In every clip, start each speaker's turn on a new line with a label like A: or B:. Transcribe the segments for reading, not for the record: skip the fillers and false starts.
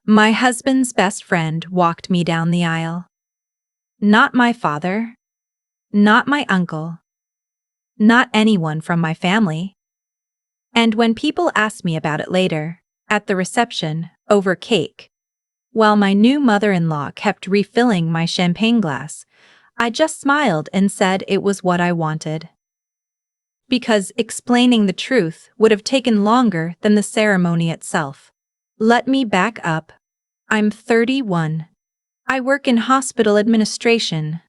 A: My husband's best friend walked me down the aisle. Not my father. Not my uncle. Not anyone from my family. And when people asked me about it later, at the reception, over cake, while my new mother-in-law kept refilling my champagne glass, I just smiled and said it was what I wanted. Because explaining the truth would have taken longer than the ceremony itself. Let me back up. I'm 31. I work in hospital administration.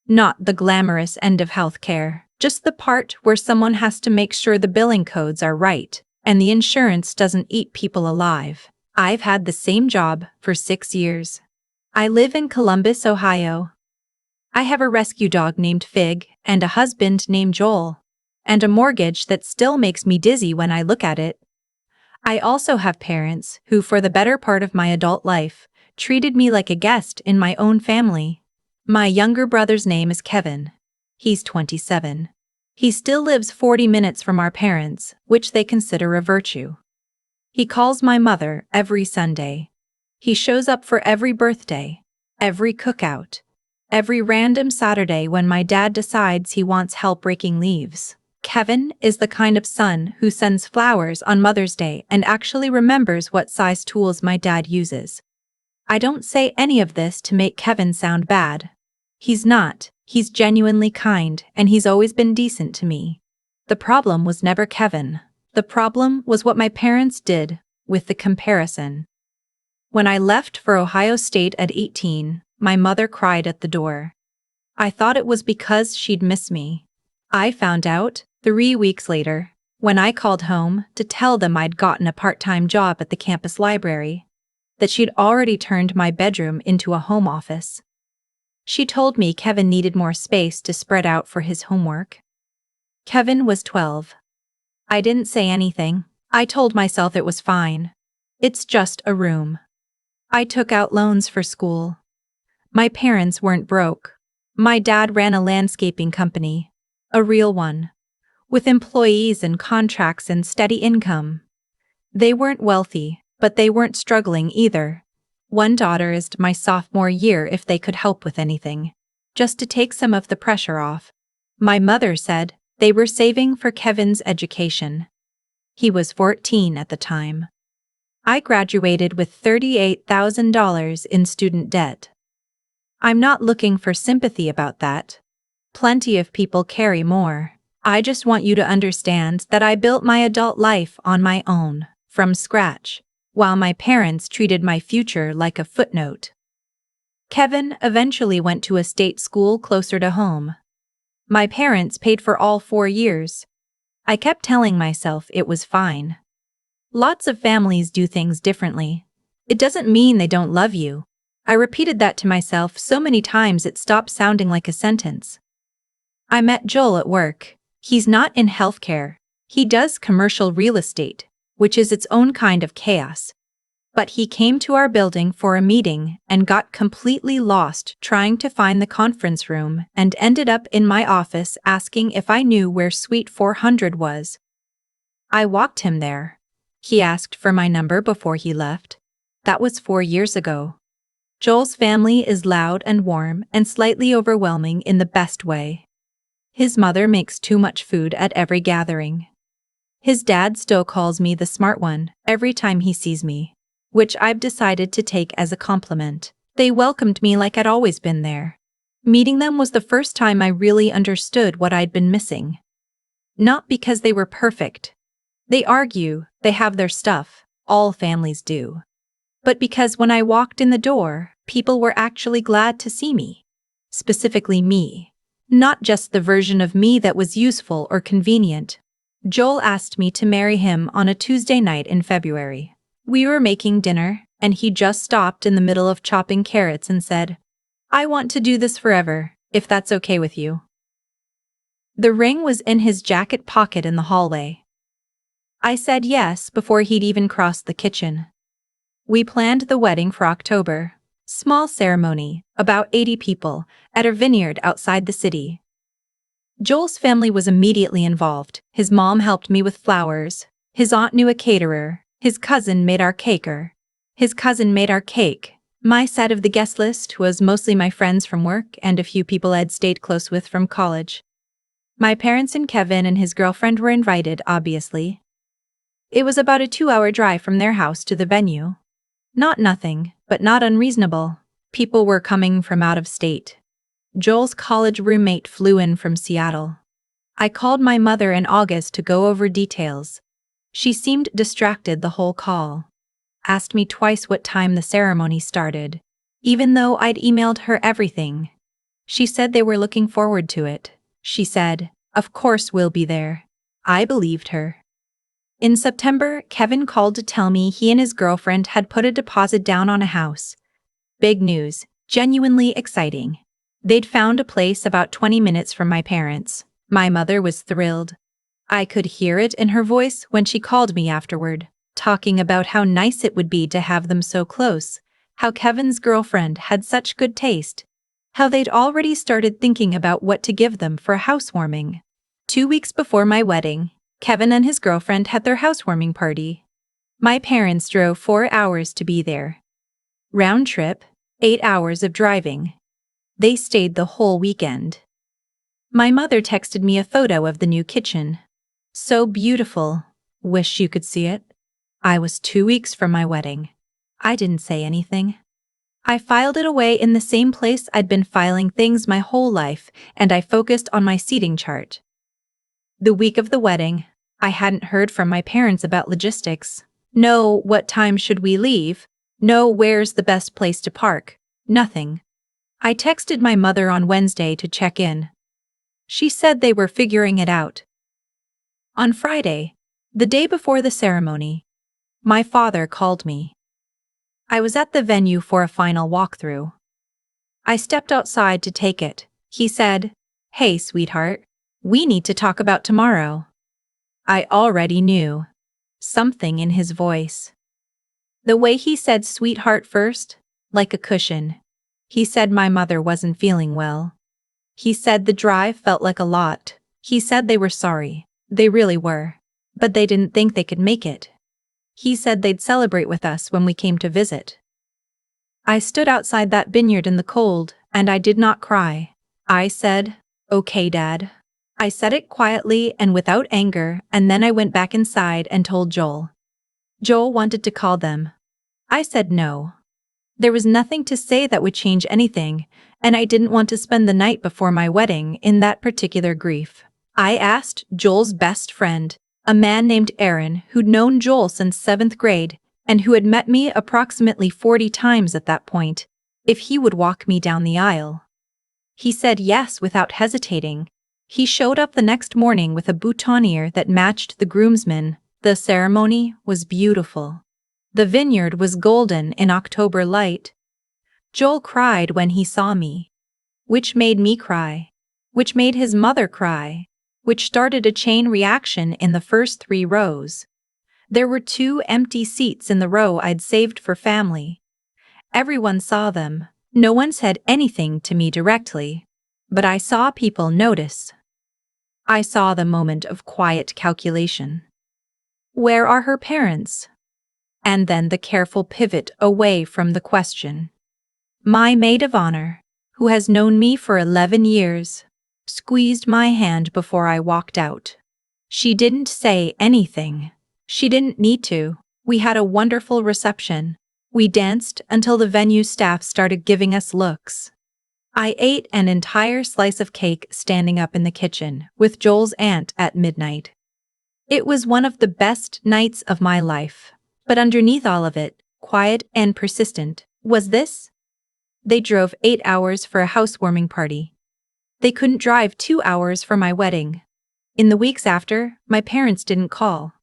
A: Not the glamorous end of healthcare, just the part where someone has to make sure the billing codes are right and the insurance doesn't eat people alive. I've had the same job for 6 years. I live in Columbus, Ohio. I have a rescue dog named Fig and a husband named Joel, and a mortgage that still makes me dizzy when I look at it. I also have parents who, for the better part of my adult life, treated me like a guest in my own family. My younger brother's name is Kevin. He's 27. He still lives 40 minutes from our parents, which they consider a virtue. He calls my mother every Sunday. He shows up for every birthday, every cookout, every random Saturday when my dad decides he wants help raking leaves. Kevin is the kind of son who sends flowers on Mother's Day and actually remembers what size tools my dad uses. I don't say any of this to make Kevin sound bad. He's not. He's genuinely kind, and he's always been decent to me. The problem was never Kevin. The problem was what my parents did with the comparison. When I left for Ohio State at 18, my mother cried at the door. I thought it was because she'd miss me. I found out 3 weeks later, when I called home to tell them I'd gotten a part-time job at the campus library, that she'd already turned my bedroom into a home office. She told me Kevin needed more space to spread out for his homework. Kevin was 12. I didn't say anything. I told myself it was fine. It's just a room. I took out loans for school. My parents weren't broke. My dad ran a landscaping company, a real one, with employees and contracts and steady income. They weren't wealthy, but they weren't struggling either. One daughter is my sophomore year if they could help with anything, just to take some of the pressure off. My mother said they were saving for Kevin's education. He was 14 at the time. I graduated with $38,000 in student debt. I'm not looking for sympathy about that. Plenty of people carry more. I just want you to understand that I built my adult life on my own, from scratch, while my parents treated my future like a footnote. Kevin eventually went to a state school closer to home. My parents paid for all 4 years. I kept telling myself it was fine. Lots of families do things differently. It doesn't mean they don't love you. I repeated that to myself so many times it stopped sounding like a sentence. I met Joel at work. He's not in healthcare. He does commercial real estate, which is its own kind of chaos. But he came to our building for a meeting and got completely lost trying to find the conference room and ended up in my office asking if I knew where Suite 400 was. I walked him there. He asked for my number before he left. That was 4 years ago. Joel's family is loud and warm and slightly overwhelming in the best way. His mother makes too much food at every gathering. His dad still calls me the smart one every time he sees me, which I've decided to take as a compliment. They welcomed me like I'd always been there. Meeting them was the first time I really understood what I'd been missing. Not because they were perfect. They argue, they have their stuff, all families do. But because when I walked in the door, people were actually glad to see me. Specifically me. Not just the version of me that was useful or convenient. Joel asked me to marry him on a Tuesday night in February. We were making dinner, and he just stopped in the middle of chopping carrots and said, "I want to do this forever, if that's okay with you." The ring was in his jacket pocket in the hallway. I said yes before he'd even crossed the kitchen. We planned the wedding for October. Small ceremony, about 80 people, at a vineyard outside the city. Joel's family was immediately involved. His mom helped me with flowers. His aunt knew a caterer. His cousin made our caker. His cousin made our cake. My side of the guest list was mostly my friends from work and a few people I'd stayed close with from college. My parents and Kevin and his girlfriend were invited, obviously. It was about a 2-hour drive from their house to the venue. Not nothing, but not unreasonable. People were coming from out of state. Joel's college roommate flew in from Seattle. I called my mother in August to go over details. She seemed distracted the whole call. Asked me twice what time the ceremony started, even though I'd emailed her everything. She said they were looking forward to it. She said, "Of course we'll be there." I believed her. In September, Kevin called to tell me he and his girlfriend had put a deposit down on a house. Big news, genuinely exciting. They'd found a place about 20 minutes from my parents. My mother was thrilled. I could hear it in her voice when she called me afterward, talking about how nice it would be to have them so close, how Kevin's girlfriend had such good taste, how they'd already started thinking about what to give them for a housewarming. 2 weeks before my wedding, Kevin and his girlfriend had their housewarming party. My parents drove 4 hours to be there. Round trip, 8 hours of driving. They stayed the whole weekend. My mother texted me a photo of the new kitchen. So beautiful. Wish you could see it. I was 2 weeks from my wedding. I didn't say anything. I filed it away in the same place I'd been filing things my whole life, and I focused on my seating chart. The week of the wedding, I hadn't heard from my parents about logistics. No, what time should we leave? No, where's the best place to park? Nothing. I texted my mother on Wednesday to check in. She said they were figuring it out. On Friday, the day before the ceremony, my father called me. I was at the venue for a final walkthrough. I stepped outside to take it. He said, "Hey, sweetheart, we need to talk about tomorrow." I already knew. Something in his voice. The way he said sweetheart first, like a cushion. He said my mother wasn't feeling well. He said the drive felt like a lot. He said they were sorry. They really were. But they didn't think they could make it. He said they'd celebrate with us when we came to visit. I stood outside that vineyard in the cold, and I did not cry. I said, "Okay, Dad." I said it quietly and without anger, and then I went back inside and told Joel. Joel wanted to call them. I said no. There was nothing to say that would change anything, and I didn't want to spend the night before my wedding in that particular grief. I asked Joel's best friend, a man named Aaron who'd known Joel since 7th grade and who had met me approximately 40 times at that point, if he would walk me down the aisle. He said yes without hesitating. He showed up the next morning with a boutonniere that matched the groomsmen. The ceremony was beautiful. The vineyard was golden in October light. Joel cried when he saw me, which made me cry, which made his mother cry, which started a chain reaction in the first 3 rows. There were 2 empty seats in the row I'd saved for family. Everyone saw them. No one said anything to me directly, but I saw people notice. I saw the moment of quiet calculation. Where are her parents? And then the careful pivot away from the question. My maid of honor, who has known me for 11 years, squeezed my hand before I walked out. She didn't say anything. She didn't need to. We had a wonderful reception. We danced until the venue staff started giving us looks. I ate an entire slice of cake standing up in the kitchen with Joel's aunt at midnight. It was one of the best nights of my life. But underneath all of it, quiet and persistent, was this. They drove 8 hours for a housewarming party. They couldn't drive 2 hours for my wedding. In the weeks after, my parents didn't call.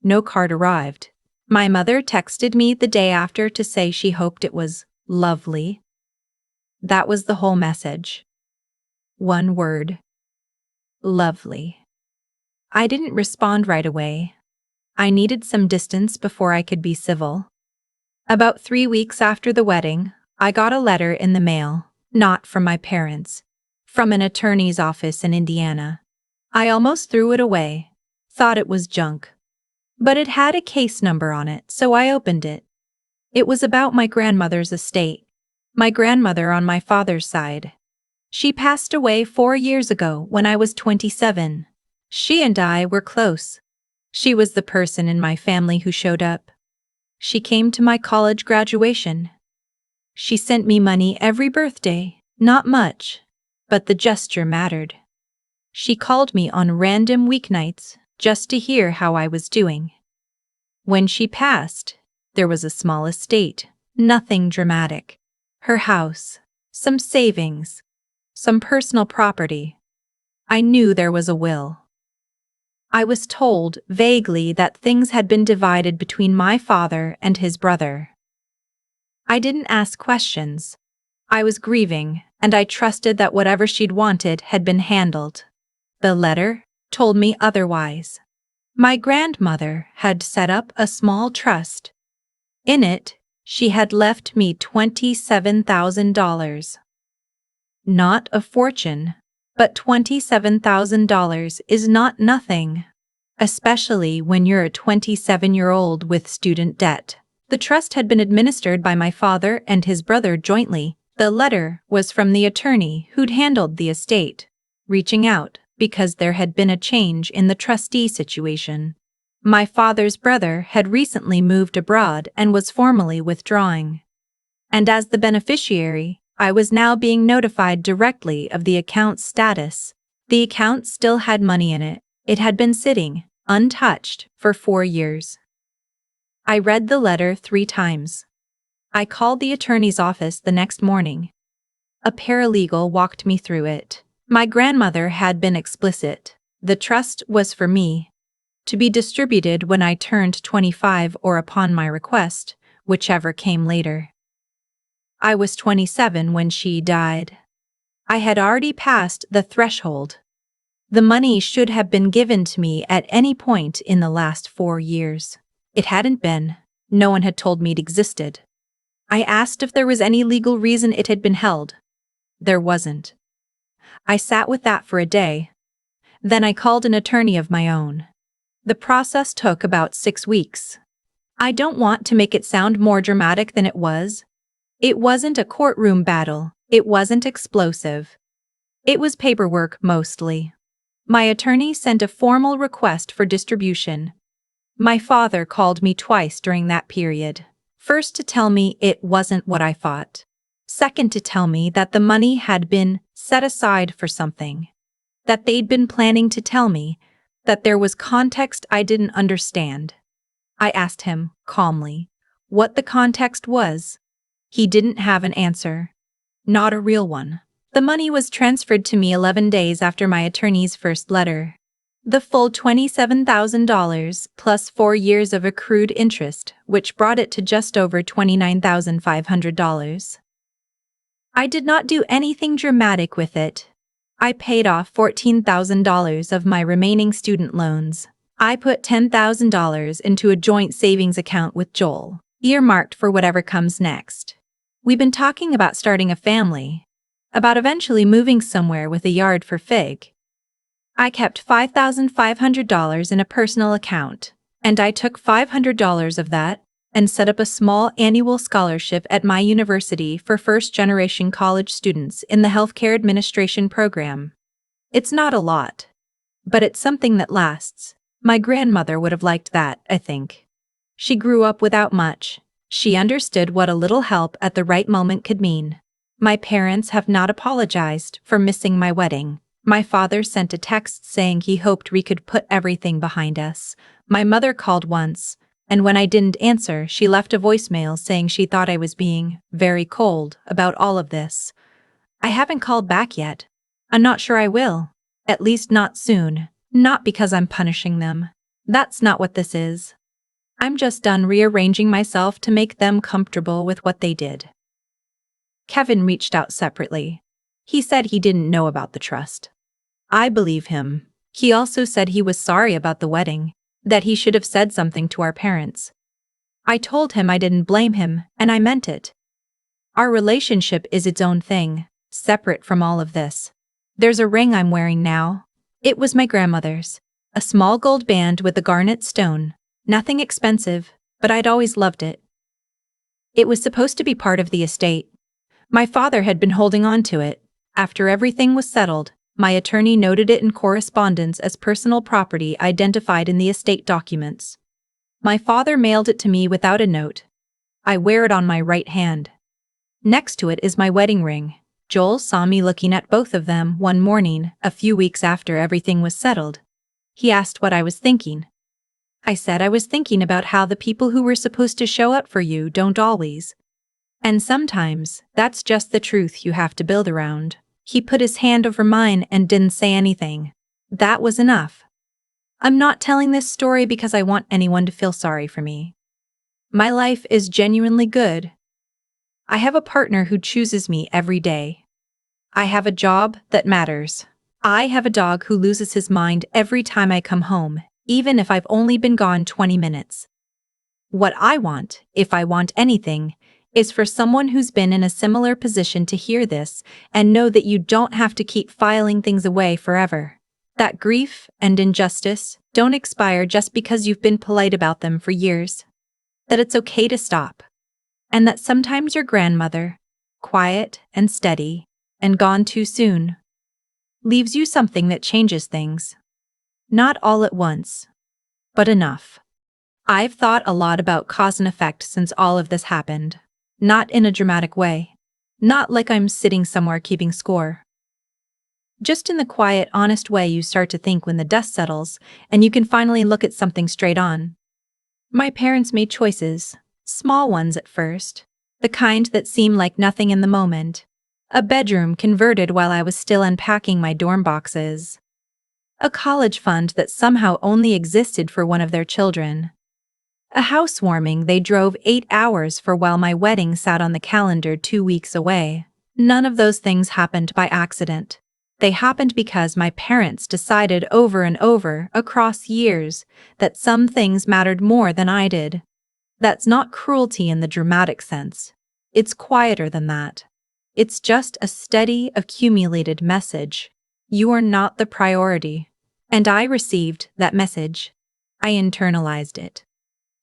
A: No card arrived. My mother texted me the day after to say she hoped it was lovely. That was the whole message. One word. Lovely. I didn't respond right away. I needed some distance before I could be civil. About 3 weeks after the wedding, I got a letter in the mail, not from my parents, from an attorney's office in Indiana. I almost threw it away, thought it was junk. But it had a case number on it, so I opened it. It was about my grandmother's estate. My grandmother on my father's side. She passed away 4 years ago when I was 27. She and I were close. She was the person in my family who showed up. She came to my college graduation. She sent me money every birthday, not much, but the gesture mattered. She called me on random weeknights just to hear how I was doing. When she passed, there was a small estate, nothing dramatic. Her house, some savings, some personal property. I knew there was a will. I was told vaguely that things had been divided between my father and his brother. I didn't ask questions. I was grieving, and I trusted that whatever she'd wanted had been handled. The letter told me otherwise. My grandmother had set up a small trust. In it, she had left me $27,000. Not a fortune, but $27,000 is not nothing, especially when you're a 27-year-old with student debt. The trust had been administered by my father and his brother jointly. The letter was from the attorney who'd handled the estate, reaching out because there had been a change in the trustee situation. My father's brother had recently moved abroad and was formally withdrawing. And as the beneficiary, I was now being notified directly of the account's status. The account still had money in it. It had been sitting, untouched, for 4 years. I read the letter 3 times. I called the attorney's office the next morning. A paralegal walked me through it. My grandmother had been explicit. The trust was for me, to be distributed when I turned 25 or upon my request, whichever came later. I was 27 when she died. I had already passed the threshold. The money should have been given to me at any point in the last 4 years. It hadn't been. No one had told me it existed. I asked if there was any legal reason it had been held. There wasn't. I sat with that for a day. Then I called an attorney of my own. The process took about 6 weeks. I don't want to make it sound more dramatic than it was. It wasn't a courtroom battle. It wasn't explosive. It was paperwork mostly. My attorney sent a formal request for distribution. My father called me twice during that period. First to tell me it wasn't what I thought. Second to tell me that the money had been set aside for something. That they'd been planning to tell me, that there was context I didn't understand. I asked him, calmly, what the context was. He didn't have an answer. Not a real one. The money was transferred to me 11 days after my attorney's first letter. The full $27,000 plus 4 years of accrued interest, which brought it to just over $29,500. I did not do anything dramatic with it. I paid off $14,000 of my remaining student loans. I put $10,000 into a joint savings account with Joel, earmarked for whatever comes next. We've been talking about starting a family, about eventually moving somewhere with a yard for Fig. I kept $5,500 in a personal account, and I took $500 of that and set up a small annual scholarship at my university for first-generation college students in the healthcare administration program. It's not a lot, but it's something that lasts. My grandmother would have liked that, I think. She grew up without much. She understood what a little help at the right moment could mean. My parents have not apologized for missing my wedding. My father sent a text saying he hoped we could put everything behind us. My mother called once, and when I didn't answer, she left a voicemail saying she thought I was being very cold about all of this. I haven't called back yet. I'm not sure I will. At least not soon. Not because I'm punishing them. That's not what this is. I'm just done rearranging myself to make them comfortable with what they did. Kevin reached out separately. He said he didn't know about the trust. I believe him. He also said he was sorry about the wedding, that he should have said something to our parents. I told him I didn't blame him, and I meant it. Our relationship is its own thing, separate from all of this. There's a ring I'm wearing now. It was my grandmother's. A small gold band with a garnet stone. Nothing expensive, but I'd always loved it. It was supposed to be part of the estate. My father had been holding on to it. After everything was settled, my attorney noted it in correspondence as personal property identified in the estate documents. My father mailed it to me without a note. I wear it on my right hand. Next to it is my wedding ring. Joel saw me looking at both of them one morning, a few weeks after everything was settled. He asked what I was thinking. I said I was thinking about how the people who were supposed to show up for you don't always. And sometimes, that's just the truth you have to build around. He put his hand over mine and didn't say anything. That was enough. I'm not telling this story because I want anyone to feel sorry for me. My life is genuinely good. I have a partner who chooses me every day. I have a job that matters. I have a dog who loses his mind every time I come home, even if I've only been gone 20 minutes. What I want, if I want anything, is for someone who's been in a similar position to hear this and know that you don't have to keep filing things away forever. That grief and injustice don't expire just because you've been polite about them for years. That it's okay to stop. And that sometimes your grandmother, quiet and steady, and gone too soon, leaves you something that changes things. Not all at once, but enough. I've thought a lot about cause and effect since all of this happened. Not in a dramatic way. Not like I'm sitting somewhere keeping score. Just in the quiet, honest way you start to think when the dust settles and you can finally look at something straight on. My parents made choices. Small ones at first, the kind that seemed like nothing in the moment. A bedroom converted while I was still unpacking my dorm boxes. A college fund that somehow only existed for one of their children. A housewarming they drove 8 hours for while my wedding sat on the calendar 2 weeks away. None of those things happened by accident. They happened because my parents decided over and over, across years, that some things mattered more than I did. That's not cruelty in the dramatic sense. It's quieter than that. It's just a steady, accumulated message. You are not the priority. And I received that message. I internalized it.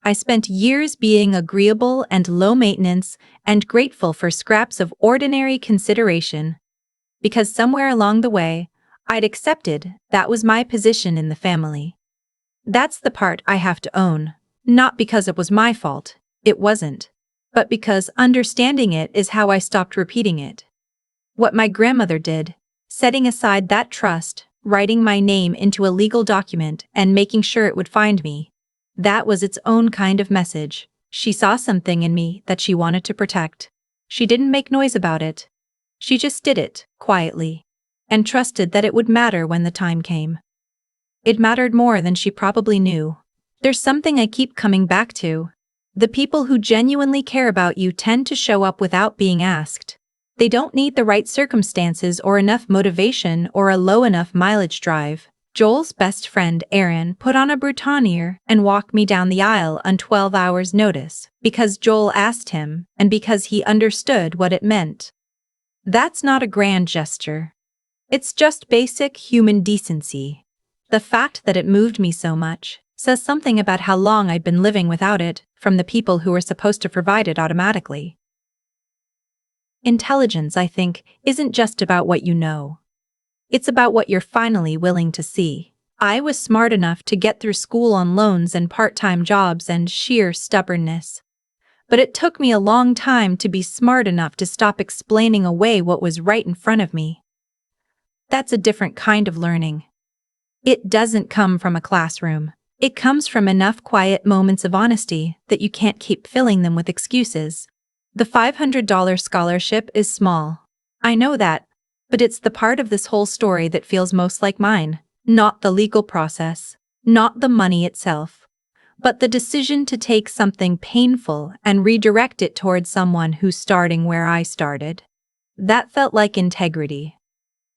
A: I spent years being agreeable and low maintenance and grateful for scraps of ordinary consideration. Because somewhere along the way, I'd accepted that was my position in the family. That's the part I have to own. Not because it was my fault, it wasn't, but because understanding it is how I stopped repeating it. What my grandmother did, setting aside that trust, writing my name into a legal document and making sure it would find me, that was its own kind of message. She saw something in me that she wanted to protect. She didn't make noise about it. She just did it, quietly, and trusted that it would matter when the time came. It mattered more than she probably knew. There's something I keep coming back to. The people who genuinely care about you tend to show up without being asked. They don't need the right circumstances or enough motivation or a low enough mileage drive. Joel's best friend Aaron put on a boutonniere and walked me down the aisle on 12 hours' notice because Joel asked him and because he understood what it meant. That's not a grand gesture. It's just basic human decency. The fact that it moved me so much says something about how long I'd been living without it from the people who were supposed to provide it automatically. Intelligence, I think, isn't just about what you know. It's about what you're finally willing to see. I was smart enough to get through school on loans and part-time jobs and sheer stubbornness. But it took me a long time to be smart enough to stop explaining away what was right in front of me. That's a different kind of learning. It doesn't come from a classroom. It comes from enough quiet moments of honesty that you can't keep filling them with excuses. The $500 scholarship is small. I know that, but it's the part of this whole story that feels most like mine. Not the legal process, not the money itself, but the decision to take something painful and redirect it towards someone who's starting where I started. That felt like integrity.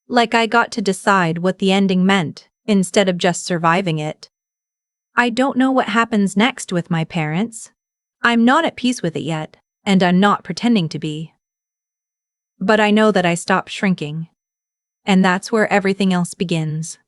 A: Like I got to decide what the ending meant, instead of just surviving it. I don't know what happens next with my parents. I'm not at peace with it yet, and I'm not pretending to be. But I know that I stopped shrinking. And that's where everything else begins.